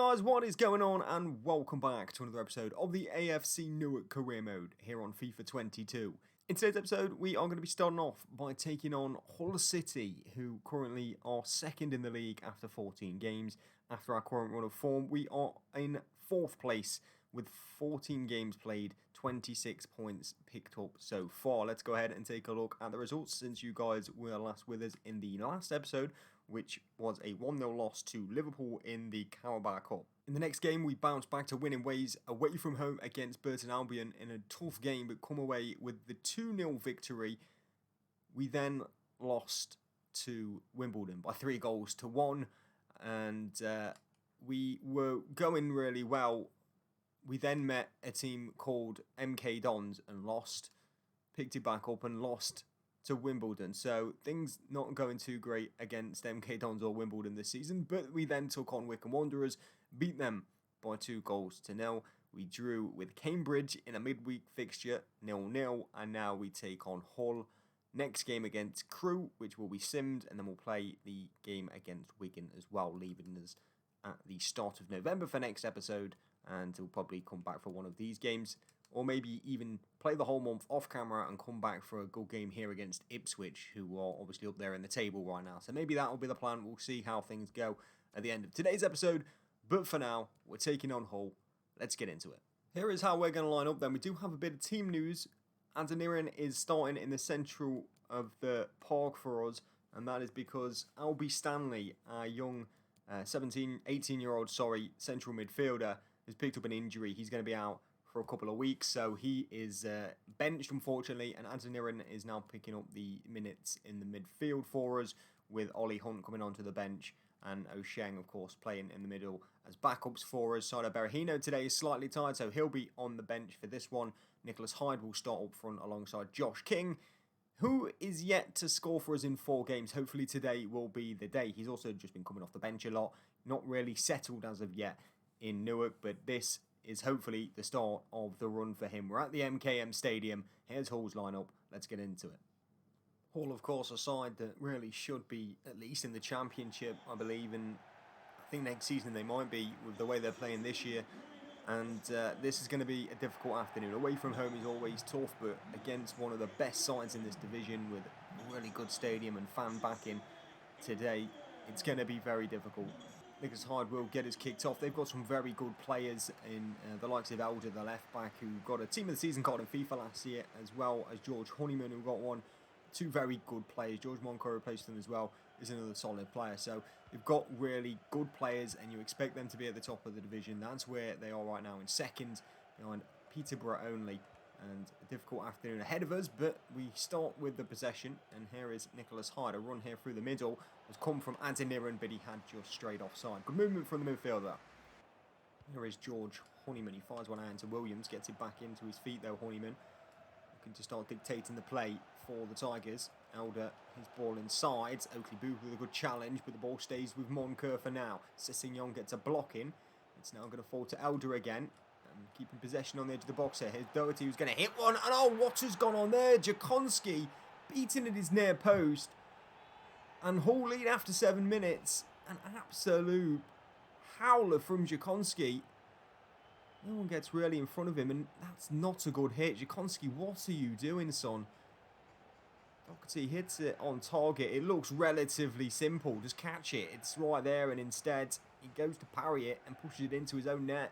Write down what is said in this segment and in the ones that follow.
guys, what is going on, and welcome back to another episode of the AFC Newark Career Mode here on FIFA 22. In today's episode, we are going to be starting off by taking on Hull City, who currently are second in the league after 14 games. After our current run of form, we are in 4th place with 14 games played, 26 points picked up so far. Let's go ahead and take a look at the results since you guys were last with us in the last episode, which was a 1-0 loss to Liverpool in the Carabao Cup. In the next game, we bounced back to winning ways away from home against Burton Albion in a tough game, but come away with the 2-0 victory. We then lost to Wimbledon by 3-1, and we were going really well. We then met a team called MK Dons and lost, picked it back up and lost to Wimbledon. So things not going too great against MK Dons or Wimbledon this season, but we then took on Wycombe Wanderers, beat them by 2-0. We drew with Cambridge in a midweek fixture, 0-0, and now we take on Hull. Next game against Crewe, which will be simmed, and then we'll play the game against Wigan as well, leaving us at the start of November for next episode, and we'll probably come back for one of these games, or maybe even play the whole month off camera and come back for a good game here against Ipswich, who are obviously up there in the table right now. So maybe that will be the plan. We'll see how things go at the end of today's episode, but for now, we're taking on Hull. Let's get into it. Here is how we're going to line up then. We do have a bit of team news. Adeniran is starting in the central of the park for us, and that is because Albie Stanley, our young 18-year-old central midfielder, has picked up an injury. He's going to be out for a couple of weeks, so he is benched, unfortunately, and Adeniran is now picking up the minutes in the midfield for us, with Ollie Hunt coming onto the bench, and O'Sheng, of course, playing in the middle as backups for us. Sado Berahino today is slightly tired, so he'll be on the bench for this one. Nicholas Hyde will start up front alongside Josh King, who is yet to score for us in 4 games. Hopefully today will be the day. He's also just been coming off the bench a lot, not really settled as of yet in Newark, but this is hopefully the start of the run for him. We're at the MKM Stadium. Here's Hull's lineup. Let's get into it. Hull, of course, a side that really should be at least in the Championship, I believe, and I think next season they might be with the way they're playing this year. And this is going to be a difficult afternoon. Away from home is always tough, but against one of the best sides in this division with a really good stadium and fan backing today, it's going to be very difficult. Nicholas Hyde will get us kicked off. They've got some very good players in the likes of Elder, the left back, who got a Team of the Season card in FIFA last year, as well as George Honeyman, who got one. 2 very good players. George Monco replaced them as well, is another solid player. So they've got really good players, and you expect them to be at the top of the division. That's where they are right now, in second, behind Peterborough only. And a difficult afternoon ahead of us, but we start with the possession, and here is Nicholas Hyde. A run here through the middle has come from Adeniran, but he had just straight offside. Good movement from the midfielder. Here is George Honeyman. He fires one out into Williams, gets it back into his feet though, Honeyman. Looking to start dictating the play for the Tigers. Elder, his ball inside. Oakley Booth with a good challenge, but the ball stays with Moncoeur for now. Sessignon gets a block in. It's now going to fall to Elder again. And keeping possession on the edge of the box here. Here's Doherty, who's going to hit one. And oh, what has gone on there? Jakonski beaten at his near post. And Hull lead after 7 minutes. An absolute howler from Jakonski. No one gets really in front of him, and that's not a good hit. Jakonski, what are you doing, son? Doherty hits it on target. It looks relatively simple. Just catch it. It's right there, and instead he goes to parry it and pushes it into his own net.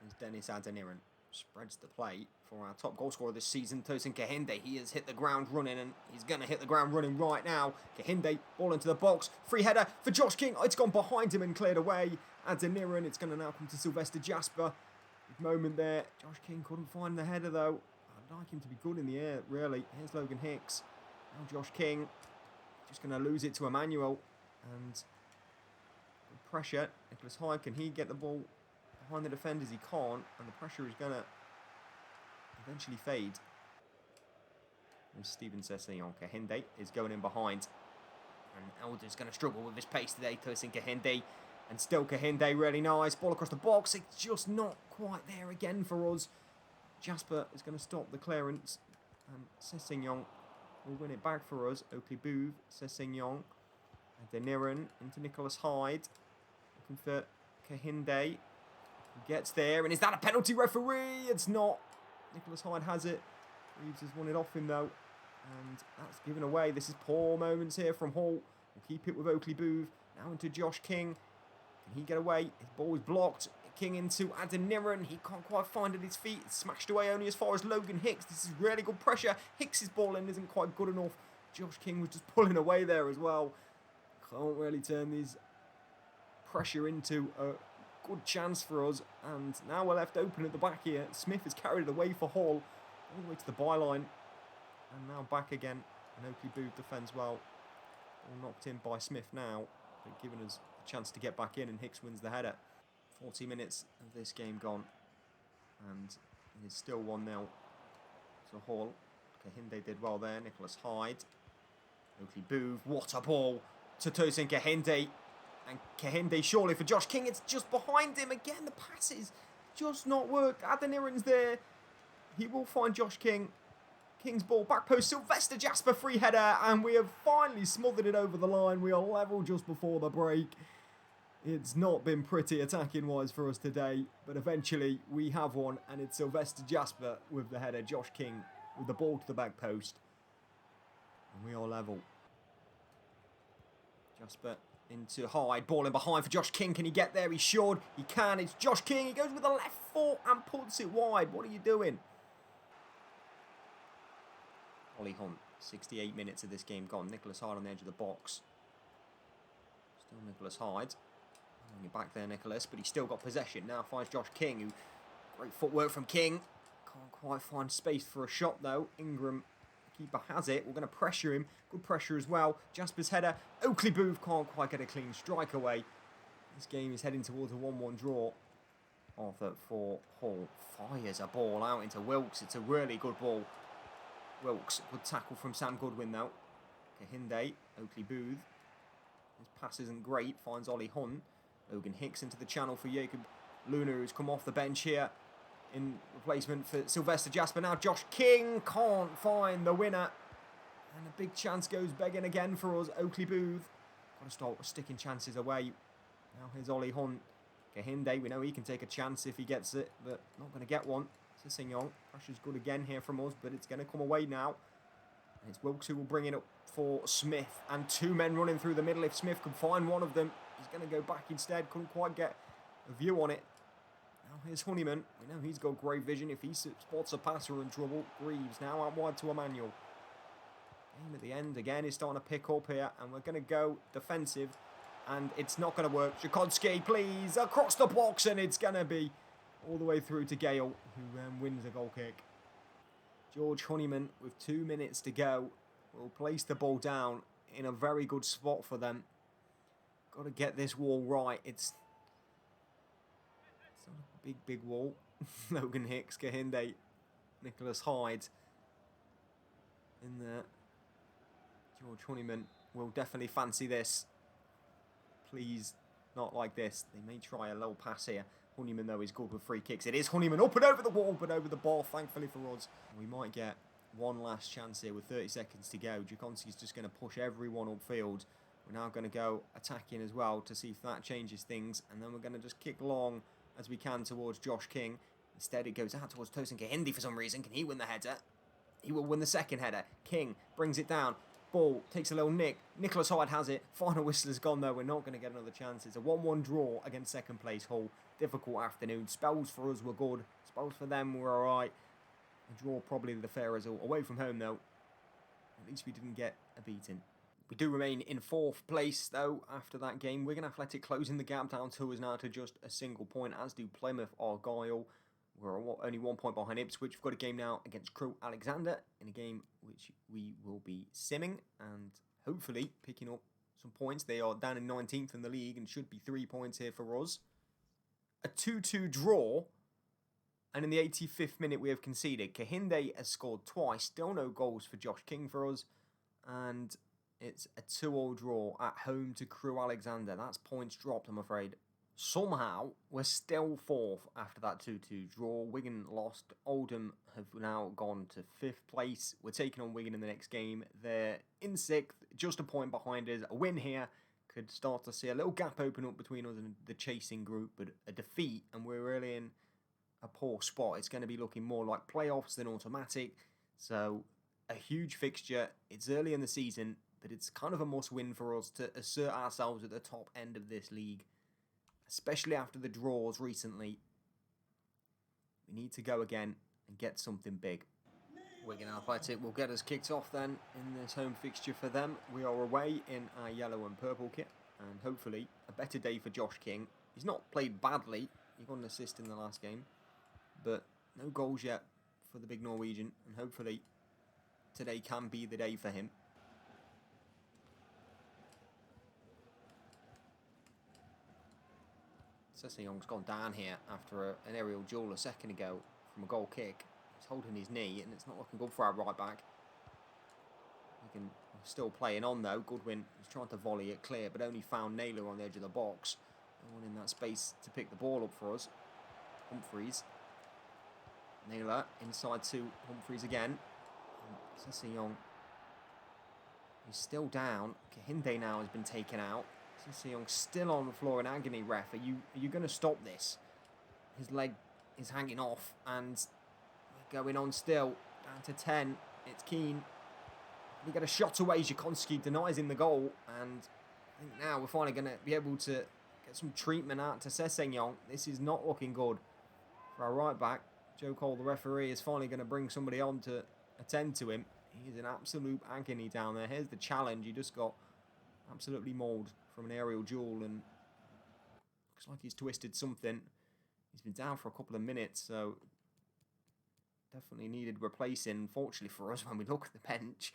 As Dennis Adeniran spreads the play for our top goal scorer this season, Tosin Kahinde. He has hit the ground running, and he's going to hit the ground running right now. Kahinde, ball into the box. Free header for Josh King. It's gone behind him and cleared away. Adeniran, it's going to now come to Sylvester Jasper. Good moment there. Josh King couldn't find the header, though. I'd like him to be good in the air, really. Here's Logan Hicks. Now Josh King. Just going to lose it to Emmanuel. And good pressure. Nicholas Hyde, can he get the ball behind the defenders? He can't, and the pressure is going to eventually fade. And Steven Sessignon. Kahinde is going in behind, and Elder's going to struggle with his pace today. Tosin Kahinde, and still Kahinde, really nice ball across the box. It's just not quite there again for us. Jasper is going to stop the clearance, and Sessignon will win it back for us. Oakley Booth, Sessignon, Adeniran into Nicholas Hyde. Looking for Kahinde. Gets there, and is that a penalty, referee? It's not. Nicholas Hyde has it. Reeves has won it off him, though. And that's given away. This is poor moments here from Hall. We'll keep it with Oakley Booth. Now into Josh King. Can he get away? His ball is blocked. King into Adeniran. He can't quite find it at his feet. It's smashed away only as far as Logan Hicks. This is really good pressure. Hicks' ball in isn't quite good enough. Josh King was just pulling away there as well. Can't really turn these pressure into a good chance for us. And now we're left open at the back here. Smith has carried it away for Hall. All the way to the byline. And now back again. And Oakley Booth defends well. All knocked in by Smith now. But giving us a chance to get back in. And Hicks wins the header. 40 minutes of this game gone. And it is still 1-0 to Hall. Kahinde did well there. Nicholas Hyde. Oakley Booth. What a ball to Tosin Kahinde. And Kahinde surely for Josh King. It's just behind him. Again, the passes just not worked. Adeniran's there. He will find Josh King. King's ball, back post, Sylvester Jasper free header. And we have finally smothered it over the line. We are level just before the break. It's not been pretty attacking-wise for us today. But eventually, we have one. And it's Sylvester Jasper with the header. Josh King with the ball to the back post. And we are level. Jasper into Hyde. Ball in behind for Josh King. Can he get there? He should. He can. It's Josh King. He goes with the left foot and puts it wide. What are you doing? Ollie Hunt. 68 minutes of this game gone. Nicholas Hyde on the edge of the box. Still Nicholas Hyde. You're back there, Nicholas, but he's still got possession. Now finds Josh King, who... Great footwork from King. Can't quite find space for a shot, though. Ingram, the keeper, has it. We're going to pressure him. Good pressure as well. Jasper's header. Oakley Booth can't quite get a clean strike away. This game is heading towards a 1-1 draw. Arthur for Hall. Fires a ball out into Wilkes. It's a really good ball. Wilkes, good tackle from Sam Goodwin, though. Kahinde, Oakley Booth. His pass isn't great. Finds Ollie Hunt. Logan Hicks into the channel for Jacob Luna, who's come off the bench here in replacement for Sylvester Jasper. Now Josh King can't find the winner. And a big chance goes begging again for us. Oakley Booth. Got to start sticking chances away. Now here's Ollie Hunt. Kahinde, we know he can take a chance if he gets it, but not going to get one. Sissignon. Pressure's good again here from us, but it's going to come away now. And it's Wilkes who will bring it up for Smith. And two men running through the middle. If Smith can find one of them, he's going to go back instead. Couldn't quite get a view on it. Now here's Honeyman. We know he's got great vision. If he spots a pass, we're in trouble. Greaves now out wide to Emmanuel. Game at the end again is starting to pick up here. And we're going to go defensive. And it's not going to work. Jakodski, please. Across the box. And it's going to be all the way through to Gale, who wins the goal kick. George Honeyman, with 2 minutes to go, will place the ball down in a very good spot for them. Got to get this wall right. It's not a big wall. Logan Hicks, Kahinde, Nicholas Hyde in there. George Honeyman will definitely fancy this. Please, not like this. They may try a low pass here. Honeyman, though, is good with free kicks. It is Honeyman up and over the wall, but over the bar, thankfully for us. We might get one last chance here with 30 seconds to go. Jakonski's just going to push everyone upfield. We're now going to go attacking as well to see if that changes things. And then we're going to just kick long as we can towards Josh King. Instead, it goes out towards Tosin Kahinde for some reason. Can he win the header? He will win the second header. King brings it down. Ball takes a little nick. Nicholas Hyde has it. Final whistle is gone, though. We're not going to get another chance. It's a 1-1 draw against second place Hull. Difficult afternoon. Spells for us were good. Spells for them were alright. A draw probably the fair result. Away from home, though. At least we didn't get a beating. We do remain in 4th place, though, after that game. Wigan Athletic closing the gap down to us now to just a single point, as do Plymouth Argyle. We're only 1 point behind Ipswich. We've got a game now against Crewe Alexander in a game which we will be simming and hopefully picking up some points. They are down in 19th in the league and should be 3 points here for us. A 2-2 draw, and in the 85th minute we have conceded. Kahinde has scored twice. Still no goals for Josh King for us. And it's a 2-2 draw at home to Crewe Alexander. That's points dropped, I'm afraid. Somehow, we're still 4th after that 2-2 draw. Wigan lost. Oldham have now gone to 5th place. We're taking on Wigan in the next game. They're in 6th, just a point behind us. A win here could start to see a little gap open up between us and the chasing group, but a defeat, and we're really in a poor spot. It's going to be looking more like playoffs than automatic. So a huge fixture. It's early in the season, but it's kind of a must-win for us to assert ourselves at the top end of this league, especially after the draws recently. We need to go again and get something big. Wigan Athletic will get us kicked off then in this home fixture for them. We are away in our yellow and purple kit, and hopefully a better day for Josh King. He's not played badly. He got an assist in the last game, but no goals yet for the big Norwegian, and hopefully today can be the day for him. Sessegnonk's gone down here after an aerial duel a second ago from a goal kick. He's holding his knee, and it's not looking good for our right back. He can still playing on though. Goodwin is trying to volley it clear, but only found Naylor on the edge of the box. No one in that space to pick the ball up for us. Humphreys. Naylor inside to Humphreys again. Sessegnon. He's still down. Kahinde now has been taken out. Sessegnon still on the floor in agony. Ref, are you going to stop this? His leg is hanging off, and we're going on still. Down to 10. It's Keane. We get a shot away. Jakonski denies him the goal, and I think now we're finally going to be able to get some treatment out to Sessegnon. This is not looking good for our right back. Joe Cole, the referee, is finally going to bring somebody on to attend to him. He's in absolute agony down there. Here's the challenge. He just got absolutely mauled from an aerial duel, and looks like he's twisted something. He's been down for a couple of minutes, so definitely needed replacing. Unfortunately for us, when we look at the bench,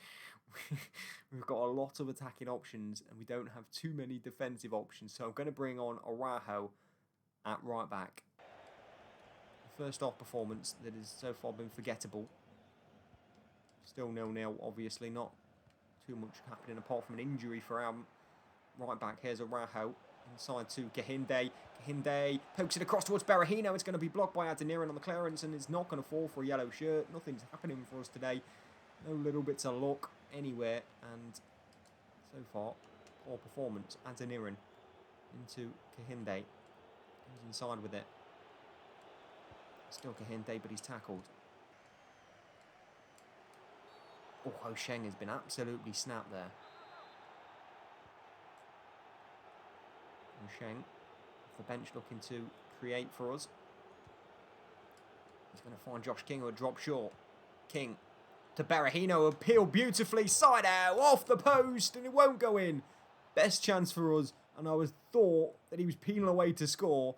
we've got a lot of attacking options, and we don't have too many defensive options. So I'm going to bring on Araujo at right back. First off performance that has so far been forgettable. Still 0-0, obviously not too much happening apart from an injury for our right back. Here's Araujo inside to Kahinde. Kahinde pokes it across towards Berahino. It's going to be blocked by Adeniran on the clearance, and it's not going to fall for a yellow shirt. Nothing's happening for us today. No little bits of luck anywhere, and so far poor performance. Adeniran into Kahinde. Goes inside with it. Still Kahinde, but he's tackled. Oh, Ho-Sheng has been absolutely snapped there. Ho-Sheng, off the bench, looking to create for us. He's going to find Josh King, who had dropped short. King to Berahino, appealed beautifully, side out, off the post, and it won't go in. Best chance for us, and I thought that he was peeling away to score.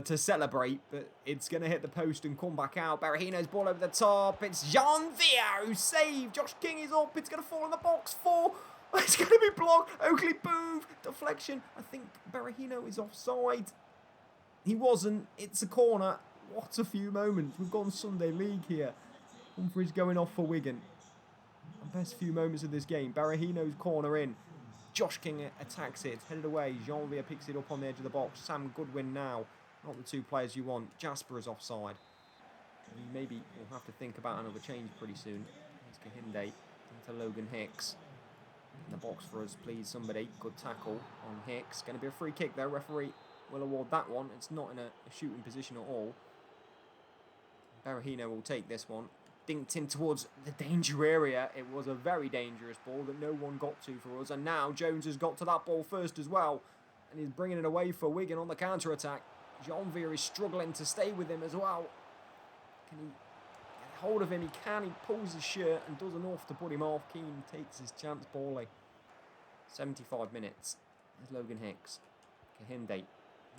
To celebrate, but it's going to hit the post and come back out. Berahino's ball over the top. It's Jean Villa who saved. Josh King is up. It's going to fall in the box. 4. It's going to be blocked. Oakley Booth. Deflection. I think Berahino is offside. He wasn't. It's a corner. What a few moments. We've gone Sunday League here. Humphreys going off for Wigan. The best few moments of this game. Berahino's corner in. Josh King attacks it. It's headed away. Jean Villa picks it up on the edge of the box. Sam Goodwin now. Not the two players you want. Jasper is offside. Maybe we'll have to think about another change pretty soon. It's Kahinde into Logan Hicks. In the box for us, please, somebody. Good tackle on Hicks. Going to be a free kick there. Referee will award that one. It's not in a shooting position at all. Berahino will take this one. Dinked in towards the danger area. It was a very dangerous ball that no one got to for us. And now Jones has got to that ball first as well. And he's bringing it away for Wigan on the counter-attack. Jean Villa is struggling to stay with him as well. Can he get hold of him? He can. He pulls his shirt and does enough to put him off. Keane takes his chance poorly. 75 minutes. There's Logan Hicks. Kahinde.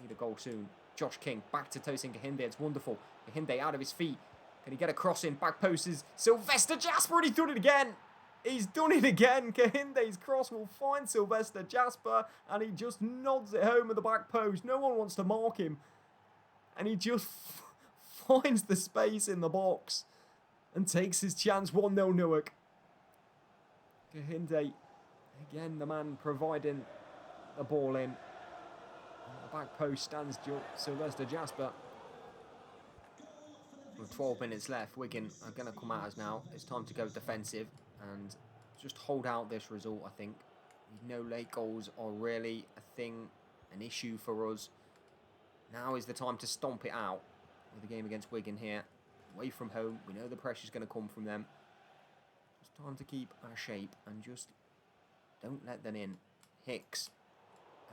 Need a goal soon. Josh King back to Tosin Kahinde. It's wonderful. Kahinde out of his feet. Can he get a cross in? Back post is Sylvester Jasper, and he's done it again. He's done it again. Kahinde's cross will find Sylvester Jasper, and he just nods it home at the back post. No one wants to mark him. And he just finds the space in the box and takes his chance. 1-0 Newark. Kahinde, again, the man providing the ball in. At the back post stands Sylvester Jasper. With 12 minutes left, Wigan are going to come at us now. It's time to go defensive and just hold out this result, I think. No late goals are really a thing, an issue for us. Now is the time to stomp it out with the game against Wigan here. Away from home, we know the pressure's going to come from them. It's time to keep our shape and just don't let them in. Hicks.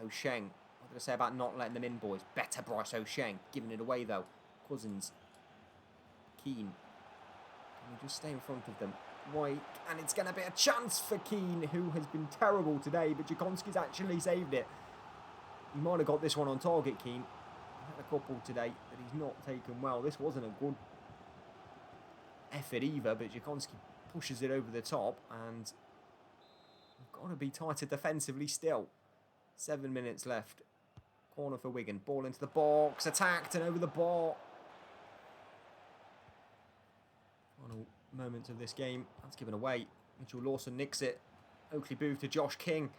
O'Sheng. What did I say about not letting them in, boys? Better Bryce O'Sheng. Giving it away, though. Cousins. Keane. Can we just stay in front of them? White. And it's going to be a chance for Keane, who has been terrible today, but Jakonski's actually saved it. He might have got this one on target, Keane. He had a couple today that he's not taken well. This wasn't a good effort either, but Jakonski pushes it over the top, and we've got to be tighter defensively still. 7 minutes left. Corner for Wigan. Ball into the box. Attacked and over the bar. Final moments of this game. That's given away. Mitchell Lawson nicks it. Oakley Booth to Josh King.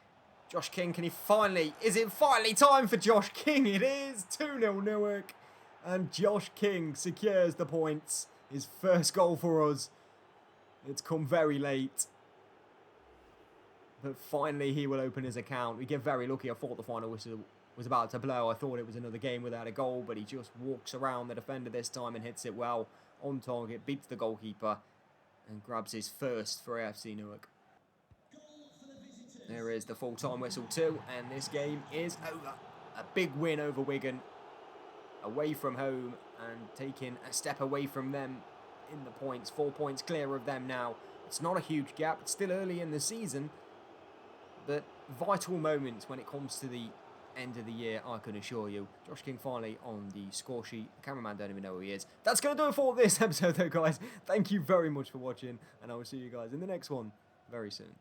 Josh King, can he finally... Is it finally time for Josh King? It is. 2-0 Newark. And Josh King secures the points. His first goal for us. It's come very late. But finally he will open his account. We get very lucky. I thought the final whistle was about to blow. I thought it was another game without a goal, but he just walks around the defender this time and hits it well. On target, beats the goalkeeper and grabs his first for AFC Newark. There is the full-time whistle too, and this game is over. A big win over Wigan, away from home, and taking a step away from them in the points. 4 points clear of them now. It's not a huge gap. It's still early in the season, but vital moments when it comes to the end of the year, I can assure you. Josh King finally on the score sheet. The cameraman don't even know who he is. That's going to do it for this episode though, guys. Thank you very much for watching, and I will see you guys in the next one very soon.